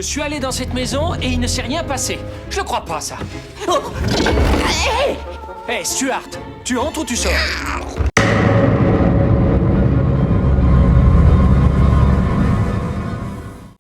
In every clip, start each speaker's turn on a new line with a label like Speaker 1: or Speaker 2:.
Speaker 1: Je suis allé dans cette maison et il ne s'est rien passé. Je crois pas, ça.
Speaker 2: Oh.
Speaker 1: Hey, Stuart, tu entres ou tu sors?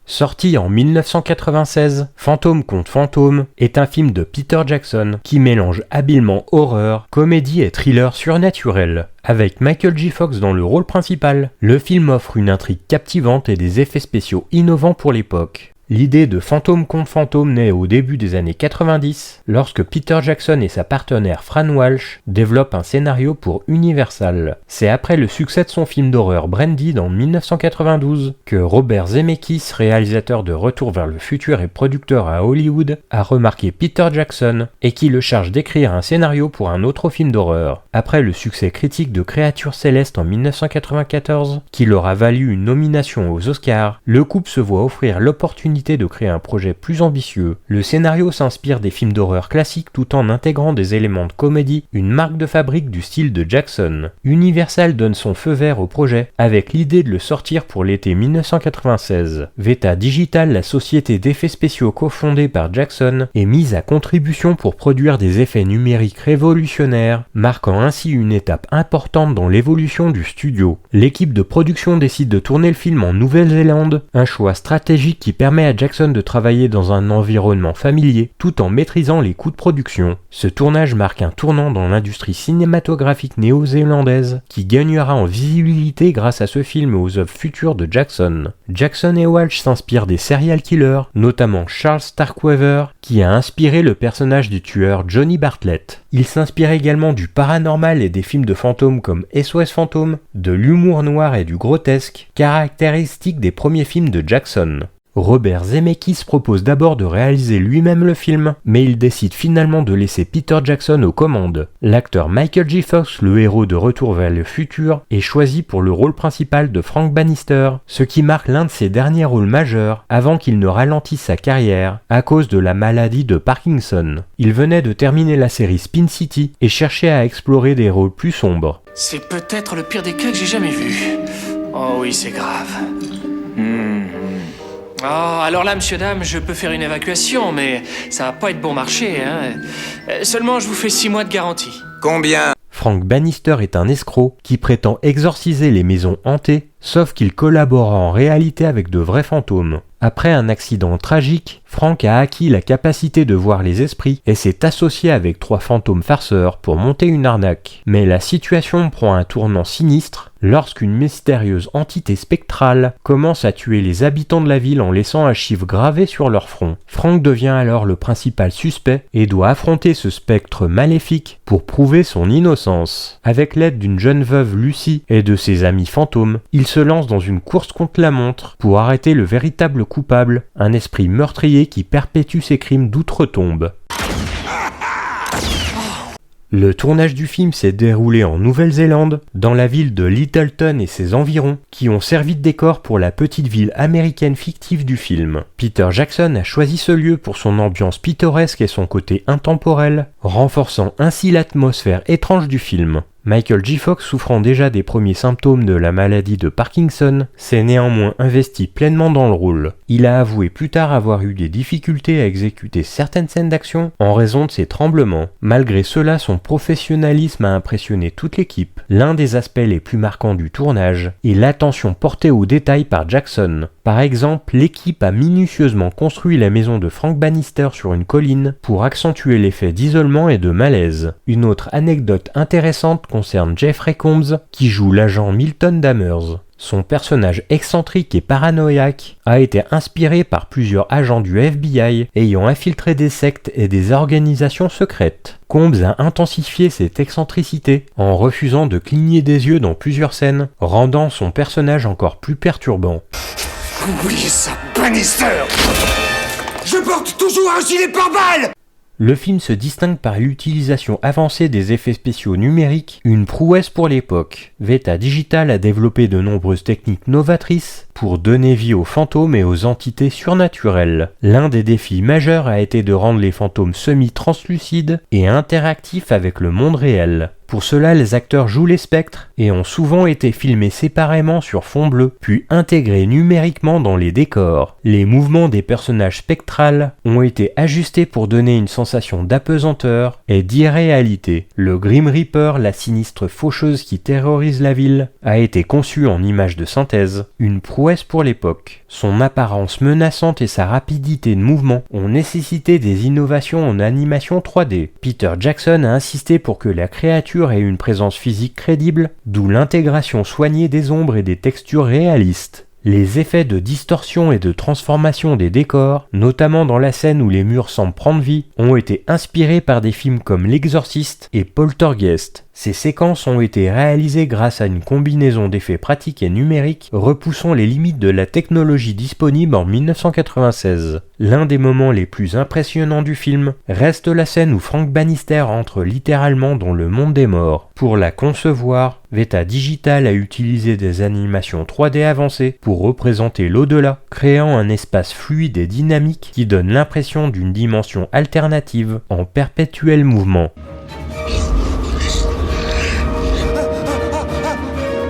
Speaker 3: Sorti en 1996, Fantôme contre Fantôme est un film de Peter Jackson qui mélange habilement horreur, comédie et thriller surnaturel. Avec Michael J. Fox dans le rôle principal, le film offre une intrigue captivante et des effets spéciaux innovants pour l'époque. L'idée de Fantôme contre Fantôme naît au début des années 90, lorsque Peter Jackson et sa partenaire Fran Walsh développent un scénario pour Universal. C'est après le succès de son film d'horreur Branded en 1992 que Robert Zemeckis, réalisateur de Retour vers le futur et producteur à Hollywood, a remarqué Peter Jackson et qui le charge d'écrire un scénario pour un autre film d'horreur. Après le succès critique de Créatures célestes en 1994, qui leur a valu une nomination aux Oscars, le couple se voit offrir l'opportunité de créer un projet plus ambitieux. Le scénario s'inspire des films d'horreur classiques tout en intégrant des éléments de comédie, une marque de fabrique du style de Jackson. Universal donne son feu vert au projet avec l'idée de le sortir pour l'été 1996. Veta Digital, la société d'effets spéciaux cofondée par Jackson, est mise à contribution pour produire des effets numériques révolutionnaires, marquant ainsi une étape importante dans l'évolution du studio. L'équipe de production décide de tourner le film en Nouvelle-Zélande, un choix stratégique qui permet à Jackson de travailler dans un environnement familier tout en maîtrisant les coûts de production. Ce tournage marque un tournant dans l'industrie cinématographique néo-zélandaise qui gagnera en visibilité grâce à ce film et aux œuvres futures de Jackson. Jackson et Walsh s'inspirent des serial killers, notamment Charles Starkweather qui a inspiré le personnage du tueur Johnny Bartlett. Il s'inspire également du paranormal et des films de fantômes comme SOS Fantôme, de l'humour noir et du grotesque, caractéristiques des premiers films de Jackson. Robert Zemeckis propose d'abord de réaliser lui-même le film, mais il décide finalement de laisser Peter Jackson aux commandes. L'acteur Michael J. Fox, le héros de Retour vers le futur, est choisi pour le rôle principal de Frank Bannister, ce qui marque l'un de ses derniers rôles majeurs avant qu'il ne ralentisse sa carrière à cause de la maladie de Parkinson. Il venait de terminer la série Spin City et cherchait à explorer des rôles plus sombres.
Speaker 1: C'est peut-être le pire des cas que j'ai jamais vu. Oh oui, c'est grave. Oh, alors là, monsieur, dame, je peux faire une évacuation, mais ça va pas être bon marché, hein. Seulement, je vous fais 6 mois de garantie.
Speaker 2: Combien?
Speaker 3: Frank Bannister est un escroc qui prétend exorciser les maisons hantées, sauf qu'il collabore en réalité avec de vrais fantômes. Après un accident tragique, Frank a acquis la capacité de voir les esprits et s'est associé avec 3 fantômes farceurs pour monter une arnaque. Mais la situation prend un tournant sinistre lorsqu'une mystérieuse entité spectrale commence à tuer les habitants de la ville en laissant un chiffre gravé sur leur front. Frank devient alors le principal suspect et doit affronter ce spectre maléfique pour prouver son innocence. Avec l'aide d'une jeune veuve Lucy et de ses amis fantômes, il se lance dans une course contre la montre pour arrêter le véritable coupable, un esprit meurtrier qui perpétue ses crimes d'outre-tombe. Le tournage du film s'est déroulé en Nouvelle-Zélande, dans la ville de Littleton et ses environs, qui ont servi de décor pour la petite ville américaine fictive du film. Peter Jackson a choisi ce lieu pour son ambiance pittoresque et son côté intemporel, renforçant ainsi l'atmosphère étrange du film. Michael J. Fox, souffrant déjà des premiers symptômes de la maladie de Parkinson, s'est néanmoins investi pleinement dans le rôle. Il a avoué plus tard avoir eu des difficultés à exécuter certaines scènes d'action en raison de ses tremblements. Malgré cela, son professionnalisme a impressionné toute l'équipe. L'un des aspects les plus marquants du tournage est l'attention portée aux détails par Jackson. Par exemple, l'équipe a minutieusement construit la maison de Frank Bannister sur une colline pour accentuer l'effet d'isolement et de malaise. Une autre anecdote intéressante concerne Jeffrey Combs, qui joue l'agent Milton Dammers. Son personnage excentrique et paranoïaque a été inspiré par plusieurs agents du FBI ayant infiltré des sectes et des organisations secrètes. Combs a intensifié cette excentricité en refusant de cligner des yeux dans plusieurs scènes, rendant son personnage encore plus perturbant.
Speaker 2: Oubliez ça, Bannister! Je porte toujours un gilet pare-balles!
Speaker 3: Le film se distingue par l'utilisation avancée des effets spéciaux numériques, une prouesse pour l'époque. Veta Digital a développé de nombreuses techniques novatrices pour donner vie aux fantômes et aux entités surnaturelles. L'un des défis majeurs a été de rendre les fantômes semi-translucides et interactifs avec le monde réel. Pour cela, les acteurs jouent les spectres et ont souvent été filmés séparément sur fond bleu, puis intégrés numériquement dans les décors. Les mouvements des personnages spectrales ont été ajustés pour donner une sensation d'apesanteur et d'irréalité. Le Grim Reaper, la sinistre faucheuse qui terrorise la ville, a été conçu en images de synthèse, une prouesse pour l'époque. Son apparence menaçante et sa rapidité de mouvement ont nécessité des innovations en animation 3D. Peter Jackson a insisté pour que la créature ait une présence physique crédible, d'où l'intégration soignée des ombres et des textures réalistes. Les effets de distorsion et de transformation des décors, notamment dans la scène où les murs semblent prendre vie, ont été inspirés par des films comme L'Exorciste et Poltergeist. Ces séquences ont été réalisées grâce à une combinaison d'effets pratiques et numériques repoussant les limites de la technologie disponible en 1996. L'un des moments les plus impressionnants du film reste la scène où Frank Bannister entre littéralement dans le monde des morts. Pour la concevoir, Weta Digital a utilisé des animations 3D avancées pour représenter l'au-delà, créant un espace fluide et dynamique qui donne l'impression d'une dimension alternative en perpétuel mouvement.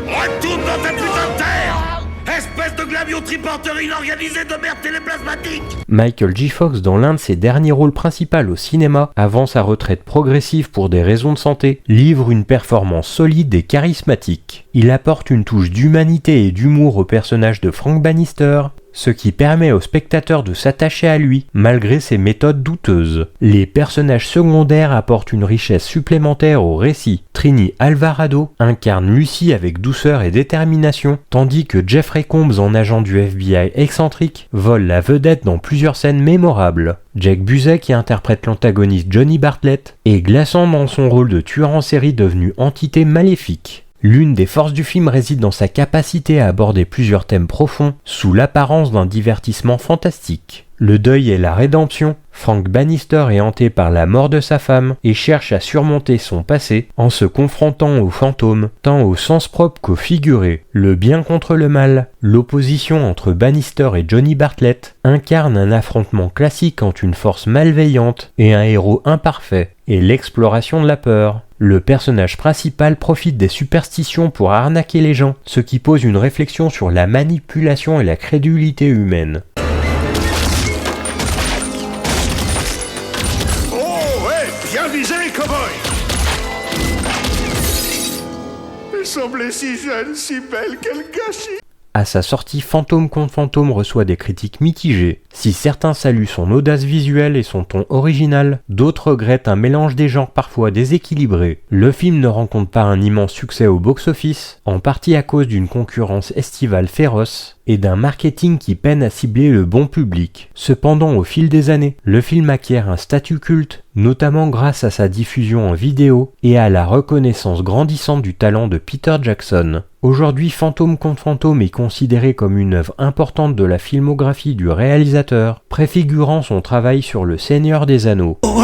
Speaker 2: Retourne dans ta putain de terre! Espèce de glaviotriporteur inorganisé de merde téléplasmatique!
Speaker 3: Michael J. Fox, dans l'un de ses derniers rôles principaux au cinéma, avant sa retraite progressive pour des raisons de santé, livre une performance solide et charismatique. Il apporte une touche d'humanité et d'humour au personnage de Frank Bannister, ce qui permet au spectateur de s'attacher à lui, malgré ses méthodes douteuses. Les personnages secondaires apportent une richesse supplémentaire au récit. Trini Alvarado incarne Lucy avec douceur et détermination, tandis que Jeffrey Combs, en agent du FBI excentrique, vole la vedette dans plusieurs scènes mémorables. Jack Busey, qui interprète l'antagoniste Johnny Bartlett, est glaçant dans son rôle de tueur en série devenu entité maléfique. L'une des forces du film réside dans sa capacité à aborder plusieurs thèmes profonds sous l'apparence d'un divertissement fantastique. Le deuil et la rédemption, Frank Bannister est hanté par la mort de sa femme et cherche à surmonter son passé en se confrontant aux fantômes, tant au sens propre qu'au figuré. Le bien contre le mal, l'opposition entre Bannister et Johnny Bartlett, incarne un affrontement classique entre une force malveillante et un héros imparfait, et l'exploration de la peur. Le personnage principal profite des superstitions pour arnaquer les gens, ce qui pose une réflexion sur la manipulation et la crédulité humaine.
Speaker 2: Oh, ouais, bien visé, cowboy! Elle semblait si jeune, si belle, quel gâchis!
Speaker 3: À sa sortie, Fantôme contre Fantôme reçoit des critiques mitigées. Si certains saluent son audace visuelle et son ton original, d'autres regrettent un mélange des genres parfois déséquilibré. Le film ne rencontre pas un immense succès au box-office, en partie à cause d'une concurrence estivale féroce et d'un marketing qui peine à cibler le bon public. Cependant, au fil des années, le film acquiert un statut culte, notamment grâce à sa diffusion en vidéo et à la reconnaissance grandissante du talent de Peter Jackson. Aujourd'hui, Fantôme contre Fantôme est considéré comme une œuvre importante de la filmographie du réalisateur, préfigurant son travail sur Le Seigneur des Anneaux.
Speaker 1: Mettez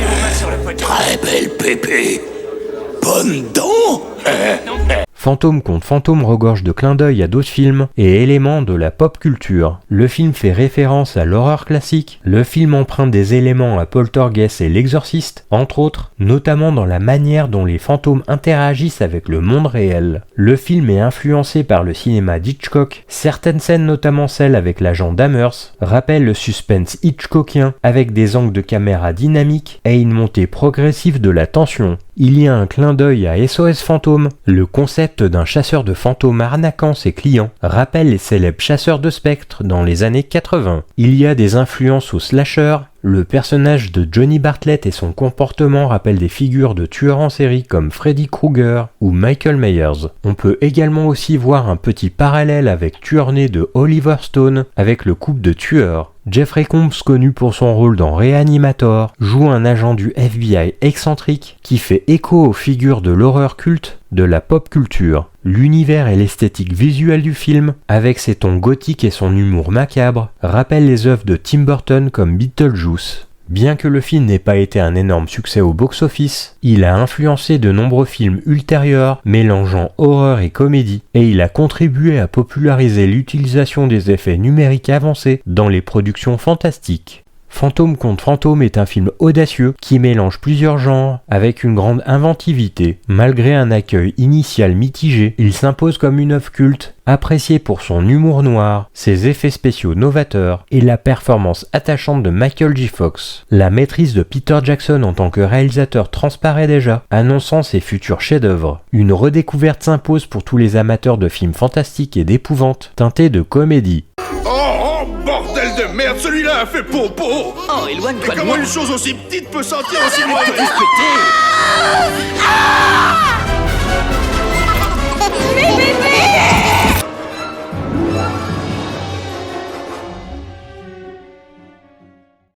Speaker 1: vos mains sur le poteau.
Speaker 2: Très belle pépé! Bonne dent!
Speaker 3: Fantôme contre Fantôme regorge de clins d'œil à d'autres films et éléments de la pop culture. Le film fait référence à l'horreur classique, le film emprunte des éléments à Poltergeist et L'Exorciste, entre autres, notamment dans la manière dont les fantômes interagissent avec le monde réel. Le film est influencé par le cinéma d'Hitchcock, certaines scènes, notamment celles avec l'agent Dahmers, rappellent le suspense hitchcockien avec des angles de caméra dynamiques et une montée progressive de la tension. Il y a un clin d'œil à SOS Fantôme, le concept d'un chasseur de fantômes arnaquant ses clients rappelle les célèbres chasseurs de spectres dans les années 80. Il y a des influences au slasher, le personnage de Johnny Bartlett et son comportement rappellent des figures de tueurs en série comme Freddy Krueger ou Michael Myers. On peut également aussi voir un petit parallèle avec Tueur né de Oliver Stone avec le couple de tueurs. Jeffrey Combs, connu pour son rôle dans Reanimator, joue un agent du FBI excentrique qui fait écho aux figures de l'horreur culte de la pop culture. L'univers et l'esthétique visuelle du film, avec ses tons gothiques et son humour macabre, rappellent les œuvres de Tim Burton comme Beetlejuice. Bien que le film n'ait pas été un énorme succès au box-office, il a influencé de nombreux films ultérieurs mélangeant horreur et comédie, et il a contribué à populariser l'utilisation des effets numériques avancés dans les productions fantastiques. Fantôme contre Fantôme est un film audacieux qui mélange plusieurs genres avec une grande inventivité. Malgré un accueil initial mitigé, il s'impose comme une œuvre culte, appréciée pour son humour noir, ses effets spéciaux novateurs et la performance attachante de Michael J. Fox. La maîtrise de Peter Jackson en tant que réalisateur transparaît déjà, annonçant ses futurs chefs-d'œuvre. Une redécouverte s'impose pour tous les amateurs de films fantastiques et d'épouvante, teintés de comédie.
Speaker 4: Oh, bordel de merde, celui-là a fait popo.
Speaker 5: Oh, éloigne-toi de
Speaker 4: Comment
Speaker 5: moi.
Speaker 4: une chose aussi petite peut sentir aussi mauvais?
Speaker 5: Péter.